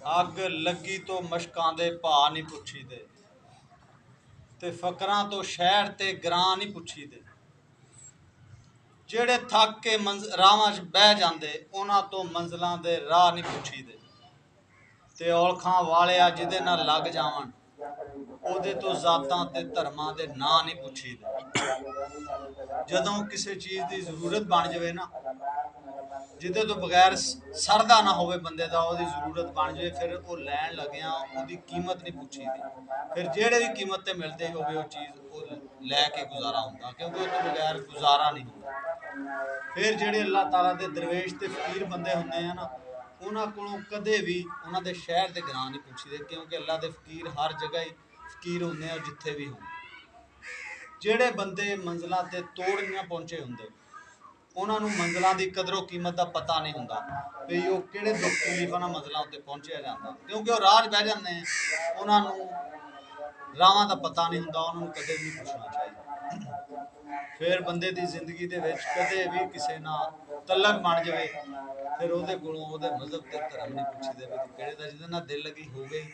ਅੱਗ ਲੱਗੀ ਤੋਂ ਮਸ਼ਕਾਂ ਦੇ ਭਾ ਨਹੀਂ ਪੁੱਛੀਦੇ ਤੇ ਫਕਰਾਂ ਤੋਂ ਸ਼ਹਿਰ ਤੇ ਗਰਾਂ ਨਹੀਂ ਪੁੱਛੀਦੇ। ਜਿਹੜੇ ਥੱਕ ਕੇ ਰਾਹਾਂ 'ਚ ਬਹਿ ਜਾਂਦੇ ਉਹਨਾਂ ਤੋਂ ਮੰਜ਼ਲਾਂ ਦੇ ਰਾਹ ਨਹੀਂ ਪੁੱਛੀਦੇ। ਤੇ ਔਲਖਾਂ ਵਾਲਿਆ ਜਿਹਦੇ ਨਾਲ ਲੱਗ ਜਾਵਣ ਉਹਦੇ ਤੋਂ ਜ਼ਾਤਾਂ ਤੇ ਧਰਮਾਂ ਦੇ ਨਾਂ ਨਹੀਂ ਪੁੱਛੀਦੇ। ਜਦੋਂ ਕਿਸੇ ਚੀਜ਼ ਦੀ ਜ਼ਰੂਰਤ ਬਣ ਜਾਵੇ ਨਾ, ਜਿਹਦੇ ਤੋਂ ਬਗੈਰ ਸਰਦਾ ਨਾ ਹੋਵੇ ਬੰਦੇ ਦਾ, ਉਹਦੀ ਜ਼ਰੂਰਤ ਬਣ ਜਾਵੇ, ਫਿਰ ਉਹ ਲੈਣ ਲੱਗਿਆ ਉਹਦੀ ਕੀਮਤ ਨਹੀਂ ਪੁੱਛੀਦੀ। ਫਿਰ ਜਿਹੜੇ ਵੀ ਕੀਮਤ ਤੇ ਮਿਲਦੇ ਹੋਵੇ ਉਹ ਚੀਜ਼ ਉਹ ਲੈ ਕੇ ਗੁਜ਼ਾਰਾ ਹੁੰਦਾ, ਕਿਉਂਕਿ ਉਹ ਤੋਂ ਬਗੈਰ ਗੁਜ਼ਾਰਾ ਨਹੀਂ ਹੁੰਦਾ। ਫਿਰ ਜਿਹੜੇ ਅੱਲਾਹ ਤਾਲਾ ਦੇ ਦਰਵੇਸ਼ ਤੇ ਫਕੀਰ ਬੰਦੇ ਹੁੰਦੇ ਆ ਨਾ, ਉਹਨਾਂ ਕੋਲੋਂ ਕਦੇ ਵੀ ਉਹਨਾਂ ਦੇ ਸ਼ਹਿਰ ਤੇ ਗਰਾਂ ਨਹੀਂ ਪੁੱਛੀਦੇ, ਕਿਉਂਕਿ ਅੱਲਾਹ ਦੇ ਫਕੀਰ ਹਰ ਜਗ੍ਹਾ ਹੀ ਫਕੀਰ ਹੁੰਦੇ ਆ, ਜਿੱਥੇ ਵੀ ਹੋਣ। ਜਿਹੜੇ ਬੰਦੇ ਮੰਜ਼ਲਾਂ ਤੇ ਤੋੜ ਨਹੀਂ ਪਹੁੰਚੇ ਹੁੰਦੇ, ਉਹਨਾਂ ਨੂੰ ਮੰਜ਼ਲਾਂ ਦੀ ਕਦਰੋ ਕੀਮਤ ਦਾ ਪਤਾ ਨਹੀਂ ਹੁੰਦਾ ਵੀ ਉਹ ਕਿਹੜੇ ਦੁੱਖ ਤਕਲੀਫਾਂ ਨਾਲ ਮੰਜ਼ਲਾਂ ਉੱਤੇ ਪਹੁੰਚਿਆ ਜਾਂਦਾ, ਕਿਉਂਕਿ ਉਹ ਰਾਹ 'ਚ ਬਹਿ ਜਾਂਦੇ ਆ, ਉਹਨਾਂ ਨੂੰ ਰਾਹਾਂ ਦਾ ਪਤਾ ਨਹੀਂ ਹੁੰਦਾ, ਉਹਨਾਂ ਨੂੰ ਕਦੇ ਵੀ ਨਹੀਂ ਪੁੱਛਣਾ ਚਾਹੀਦਾ। ਫਿਰ ਬੰਦੇ ਦੀ ਜ਼ਿੰਦਗੀ ਦੇ ਵਿੱਚ ਕਦੇ ਵੀ ਕਿਸੇ ਨਾਲ ਤਲਕ ਬਣ ਜਾਵੇ, ਫਿਰ ਉਹਦੇ ਕੋਲੋਂ ਉਹਦੇ ਮਜ਼ਹਬ ਤੇ ਧਰਮ ਨਹੀਂ ਪੁੱਛੀਦੇ ਵੀ ਕਿਹੜੇ ਦਾ, ਜਿਹਦੇ ਨਾਲ ਦਿਲ ਲੱਗੀ ਹੋ ਗਈ।